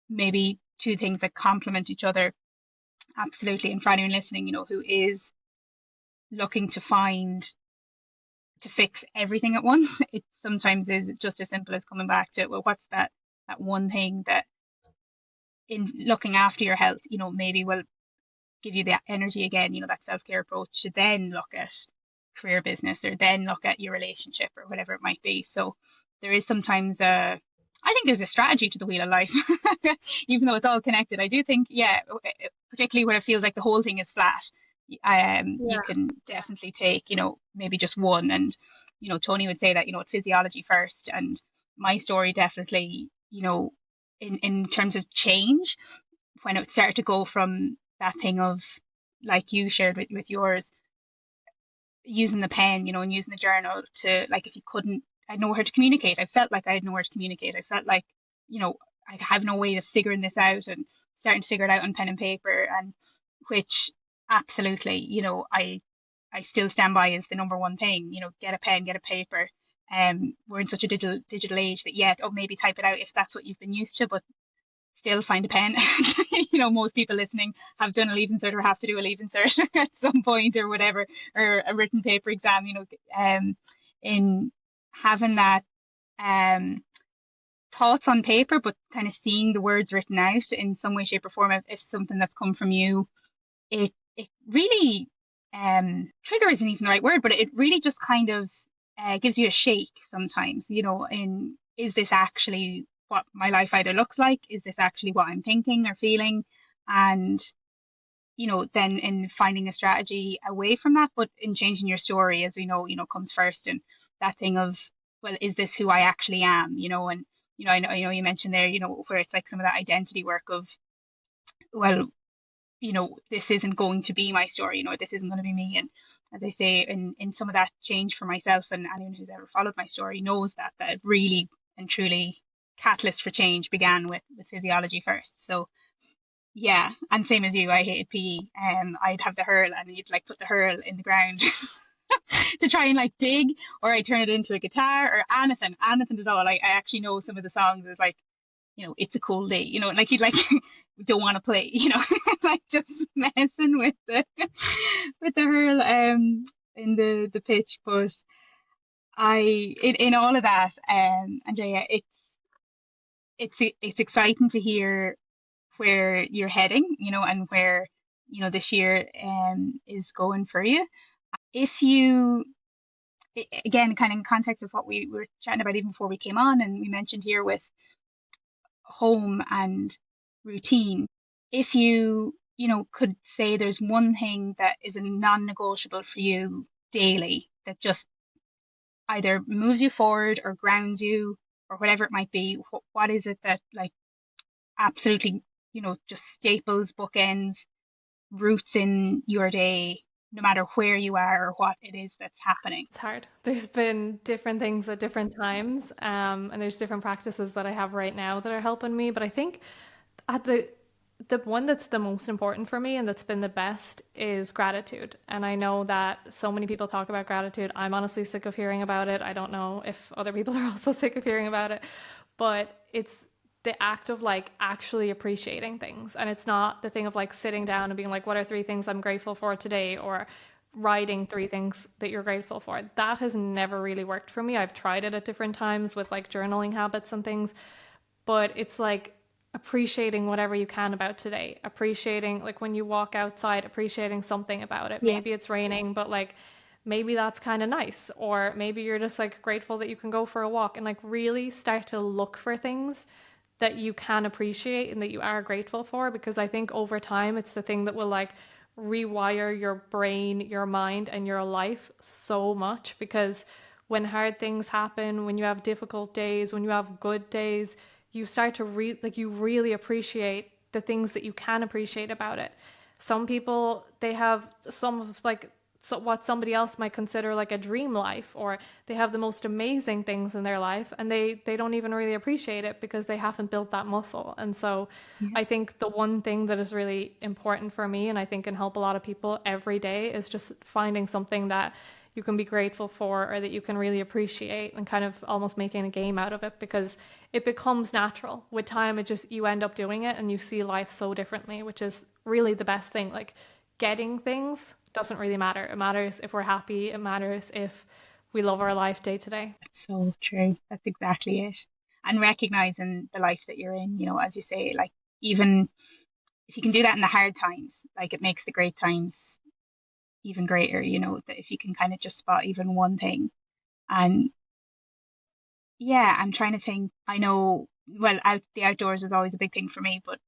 maybe two things that complement each other, absolutely. And for anyone listening, who is looking to fix everything at once, it sometimes is just as simple as coming back to, well, what's that one thing that in looking after your health, maybe will give you that energy again, that self-care approach to then look at career, business, or then look at your relationship or whatever it might be. So there is sometimes I think there's a strategy to the wheel of life, even though it's all connected. I do think, yeah, particularly when it feels like the whole thing is flat, you Yeah. can definitely take, maybe just one. And, Tony would say that, it's physiology first. And my story definitely, in terms of change, when it started to go from that thing of, like you shared with yours, using the pen, and using the journal to, like, if you couldn't, I know how to communicate. I felt like I had nowhere to communicate. I felt like, I have no way of figuring this out, and starting to figure it out on pen and paper, and which absolutely, I still stand by as the number one thing, get a pen, get a paper. We're in such a digital age that, yeah, maybe type it out if that's what you've been used to, but still find a pen. Most people listening have done a leaving cert or have to do a leaving cert at some point or whatever, or a written paper exam, in having that thoughts on paper, but kind of seeing the words written out in some way, shape, or form. If something that's come from you, it really trigger isn't even the right word, but it really just kind of gives you a shake sometimes, in, is this actually what my life either looks like? Is this actually what I'm thinking or feeling? And, then in finding a strategy away from that, but in changing your story, as we know, comes first. And that thing of, well, is this who I actually am? And, I know you mentioned there, where it's like some of that identity work of, well, this isn't going to be my story, this isn't going to be me. And as I say, in some of that change for myself, and anyone who's ever followed my story knows that really and truly catalyst for change began with physiology first. So yeah, and same as you, I hated PE. I'd have the hurl, and you'd like put the hurl in the ground to try and like dig, or I turn it into a guitar or anything at all. I actually know some of the songs is like, it's a cool day, like you'd like don't want to play, like just messing with the hurl in the pitch. But in all of that, Andrea, it's exciting to hear where you're heading, and where this year is going for you. If you, again, kind of in context of what we were chatting about even before we came on, and we mentioned here with home and routine, if you could say there's one thing that is a non-negotiable for you daily that just either moves you forward or grounds you or whatever it might be, what is it that like absolutely just staples, bookends, roots in your day, no matter where you are or what it is that's happening? It's hard. There's been different things at different times, and there's different practices that I have right now that are helping me. But I think at the one that's the most important for me and that's been the best is gratitude. And I know that so many people talk about gratitude. I'm honestly sick of hearing about it. I don't know if other people are also sick of hearing about it, but it's the act of like actually appreciating things. And it's not the thing of like sitting down and being like, what are 3 things I'm grateful for today? Or writing 3 things that you're grateful for. That has never really worked for me. I've tried it at different times with like journaling habits and things, but it's like appreciating whatever you can about today. Appreciating like when you walk outside, appreciating something about it. Yeah. Maybe it's raining, but like maybe that's kind of nice. Or maybe you're just like grateful that you can go for a walk, and like really start to look for things that you can appreciate and that you are grateful for, because I think over time it's the thing that will like rewire your brain, your mind, and your life so much. Because when hard things happen, when you have difficult days, when you have good days, you start to you really appreciate the things that you can appreciate about it. Some people, they have some of like what somebody else might consider like a dream life, or they have the most amazing things in their life, and they don't even really appreciate it because they haven't built that muscle. And so Yeah. I think the one thing that is really important for me, and I think can help a lot of people every day, is just finding something that you can be grateful for or that you can really appreciate, and kind of almost making a game out of it, because it becomes natural with time. It just, you end up doing it and you see life so differently, which is really the best thing. Like getting things doesn't really matter. It matters if we're happy. It matters if we love our life day to day. That's so true. That's exactly it. And recognizing the life that you're in, as you say, like even if you can do that in the hard times, like it makes the great times even greater, that if you can kind of just spot even one thing. And yeah, I'm trying to think. I know, well, the outdoors was always a big thing for me, but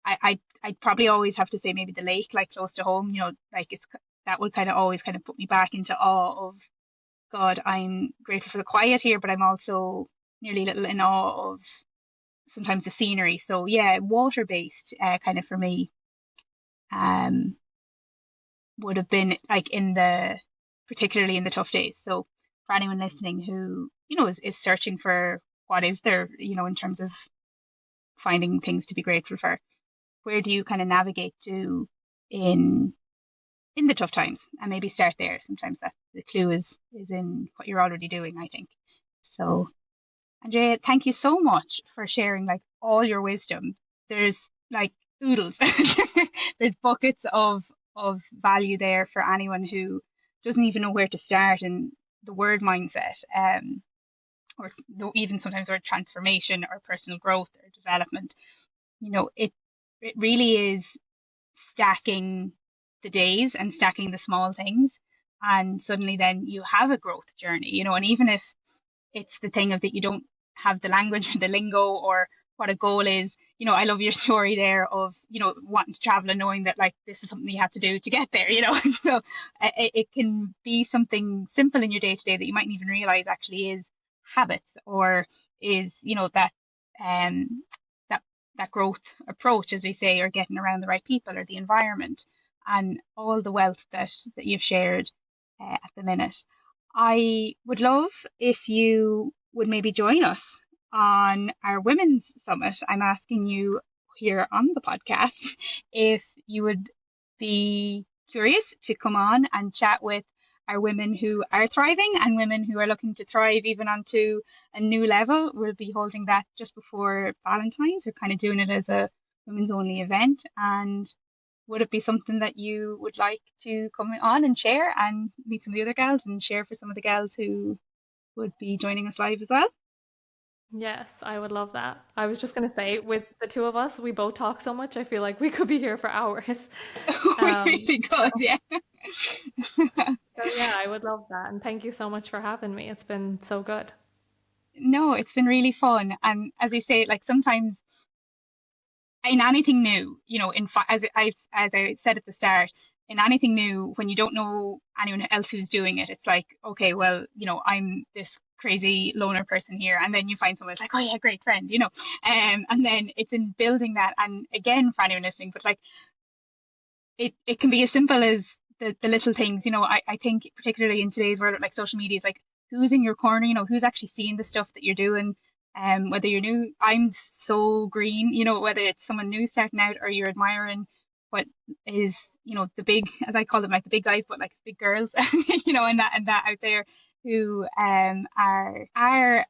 I'd probably always have to say maybe the lake, like close to home, like that would kind of always kind of put me back into awe of, God, I'm grateful for the quiet here, but I'm also nearly a little in awe of sometimes the scenery. So yeah, water based kind of for me um would have been like particularly in the tough days. So for anyone listening who is searching for what is there, in terms of finding things to be grateful for, where do you kind of navigate to in the tough times, and maybe start there. Sometimes that the clue is in what you're already doing, I think. So Andrea, thank you so much for sharing like all your wisdom. There's like oodles. There's buckets of value there for anyone who doesn't even know where to start in the word mindset, or even sometimes the word transformation or personal growth or development. It really is stacking the days and stacking the small things and suddenly then you have a growth journey, and even if it's the thing of that you don't have the language or the lingo or what a goal is. I love your story there of, wanting to travel and knowing that like this is something you have to do to get there, So it can be something simple in your day to day that you mightn't even realize actually is habits or is, um that that growth approach, as we say, or getting around the right people or the environment and all the wealth that you've shared at the minute. I would love if you would maybe join us on our Women's Summit. I'm asking you here on the podcast if you would be curious to come on and chat with our women who are thriving and women who are looking to thrive even onto a new level. We'll be holding that just before Valentine's. We're kind of doing it as a women's only event, and would it be something that you would like to come on and share and meet some of the other gals and share for some of the gals who would be joining us live as well? Yes, I would love that. I was just going to say, with the two of us, we both talk so much. I feel like we could be here for hours. Um, Really good, yeah. so yeah, I would love that. And thank you so much for having me. It's been so good. No, it's been really fun. And as I say, like sometimes in anything new, as I said at the start, in anything new, when you don't know anyone else who's doing it, it's like, okay, well, I'm this crazy loner person here, and then you find someone who's like, oh yeah, great friend, and then it's in building that. And again, for anyone listening, but like it can be as simple as the little things, I think particularly in today's world, like social media, is like who's in your corner, who's actually seeing the stuff that you're doing. Whether you're new, I'm so green, whether it's someone new starting out or you're admiring what is, the big, as I call them, like the big guys, but like big girls, and that out there who are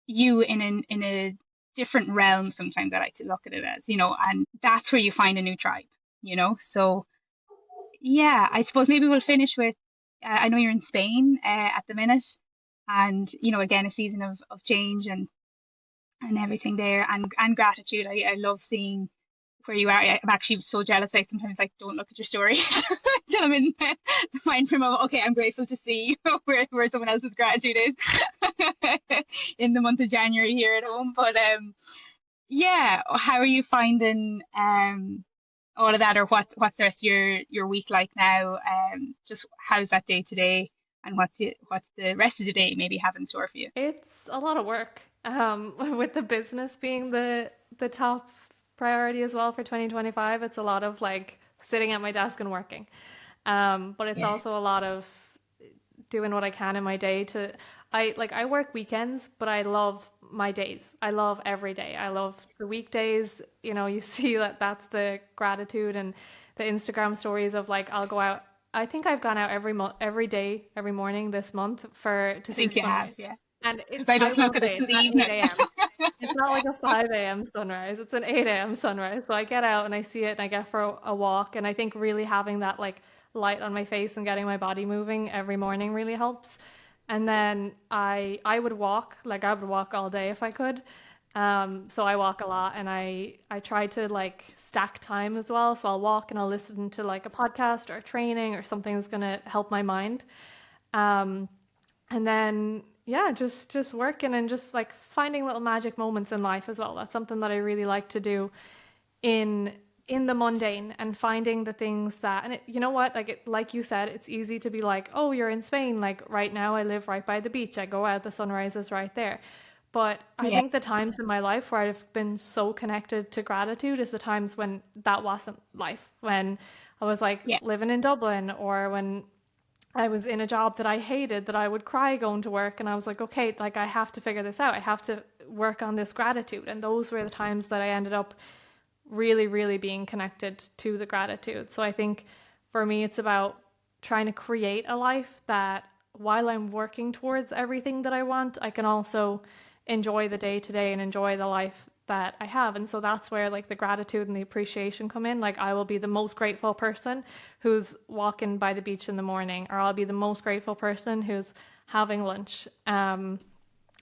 you in a different realm. Sometimes I like to look at it as, and that's where you find a new tribe, So yeah, I suppose maybe we'll finish with, I know you're in Spain at the minute, and again a season of change and everything there, and gratitude. I love seeing where you are. I'm actually so jealous. I sometimes like don't look at your story till I'm in the mind frame of, okay, I'm grateful to see where someone else's gratitude is in the month of January here at home. But yeah, how are you finding all of that, or what's the rest of your week like now? Just how's that day to day, and what's the rest of the day maybe have in store for you? It's a lot of work, with the business being the top priority as well for 2025. It's a lot of like sitting at my desk and working. But it's Yeah. also a lot of doing what I can in my day to I work weekends, but I love my days. I love every day. I love the weekdays. You see that that's the gratitude and the Instagram stories of like I'll go out. I think I've gone out every day, every morning this month to I see the think you have, sunrise. yeah. And Because it's I I don't look will at it say till it's the not evening. 8 a.m. It's not like a 5 a.m. sunrise. It's an 8 a.m. sunrise. So I get out and I see it and I get for a walk. And I think really having that like light on my face and getting my body moving every morning really helps. And then I would walk, like I would walk all day if I could. So I walk a lot and I try to like stack time as well. So I'll walk and I'll listen to like a podcast or a training or something that's gonna help my mind. Um, and then yeah, just working and just like finding little magic moments in life as well. That's something that I really like to do in in the mundane and finding the things that you know what, like you said, it's easy to be like, oh, you're in Spain, like right now I live right by the beach, I go out, the sunrise is right there. But I Yeah, think the times in my life where I've been so connected to gratitude is the times when that wasn't life, when I was like yeah, living in Dublin, or when I was in a job that I hated, that I would cry going to work, and I was like, okay, like I have to figure this out, I have to work on this gratitude. And those were the times that I ended up really, really being connected to the gratitude. So I think for me, it's about trying to create a life that while I'm working towards everything that I want, I can also enjoy the day to day and enjoy the life that I have. And so that's where like the gratitude and the appreciation come in. Like I will be the most grateful person who's walking by the beach in the morning, or I'll be the most grateful person who's having lunch out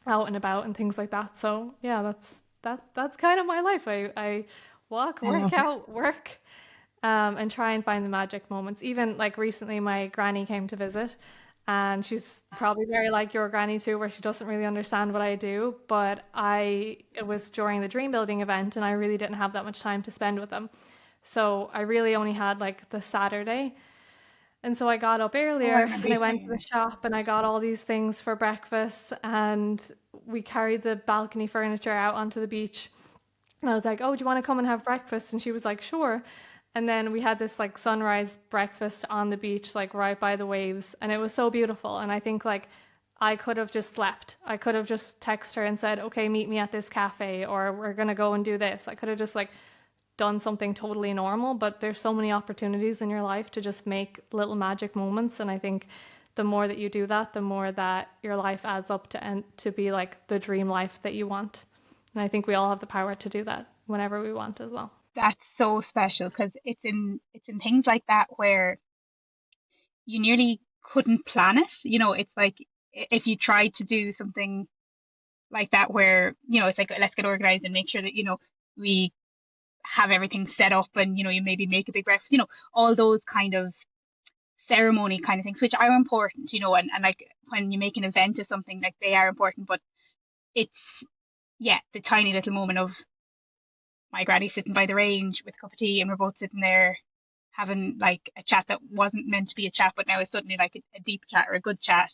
and about and things like that. So yeah, that's kind of my life. I walk, I work love it. out, work. and try and find the magic moments. Even like recently, my granny came to visit, and she's probably very like your granny too, where she doesn't really understand what I do. But it was during the dream building event, and I really didn't have that much time to spend with them. So I really only had like the Saturday. And so I got up earlier and I went to the shop and I got all these things for breakfast, and we carried the balcony furniture out onto the beach. And I was like, oh, do you want to come and have breakfast? And she was like, sure. And then we had this like sunrise breakfast on the beach, like right by the waves. And it was so beautiful. And I think like I could have just slept. I could have just texted her and said, okay, meet me at this cafe, or we're going to go and do this. I could have just like done something totally normal, but there's so many opportunities in your life to just make little magic moments. And I think the more that you do that, the more that your life adds up to be like the dream life that you want. And I think we all have the power to do that whenever we want as well. That's so special, because it's in things like that where you nearly couldn't plan it. It's like if you try to do something like that where, it's like, let's get organized and make sure that, we have everything set up, and you maybe make a big breakfast, all those kind of ceremony kind of things, which are important, and like when you make an event or something, like they are important, but it's the tiny little moment of my granny sitting by the range with a cup of tea, and we're both sitting there having like a chat that wasn't meant to be a chat, but now is suddenly like a deep chat or a good chat,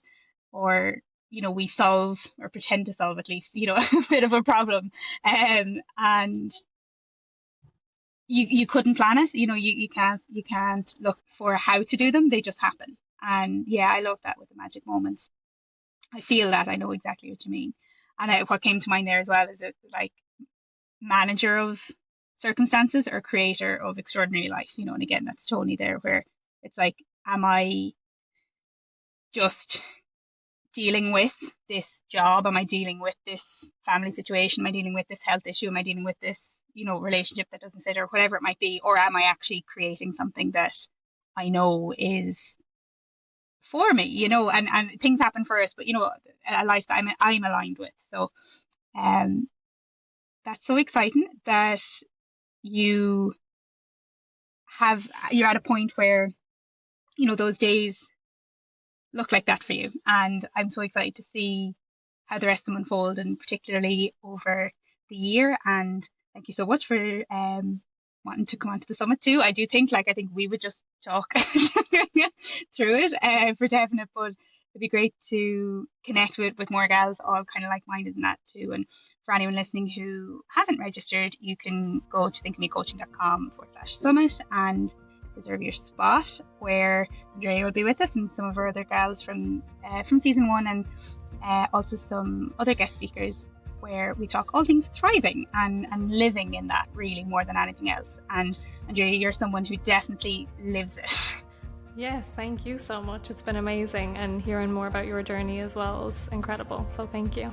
or we solve, or pretend to solve at least, a bit of a problem, and you couldn't plan it. You can't look for how to do them. They just happen. And I love that with the magic moments. I feel that. I know exactly what you mean. And what came to mind there as well is it like manager of circumstances or creator of extraordinary life, and again, that's Tony there, where it's like, am I just dealing with this job? Am I dealing with this family situation? Am I dealing with this health issue? Am I dealing with this relationship that doesn't fit, or whatever it might be? Or am I actually creating something that I know is for me, and things happen for us, but a life that I'm aligned with. So that's so exciting that you're at a point where those days look like that for you, and I'm so excited to see how the rest of them unfold, and particularly over the year. And thank you so much for wanting to come onto the summit too. I do think I think we would just talk through it for definite, but it'd be great to connect with more gals all kind of like-minded in that too. And for anyone listening who hasn't registered, you can go to thinkofmecoaching.com/summit and reserve your spot, where Andrea will be with us and some of our other gals from season 1, and also some other guest speakers, where we talk all things thriving and living in that, really, more than anything else. And Andrea, you're someone who definitely lives it. Yes, thank you so much. It's been amazing, and hearing more about your journey as well is incredible. So thank you.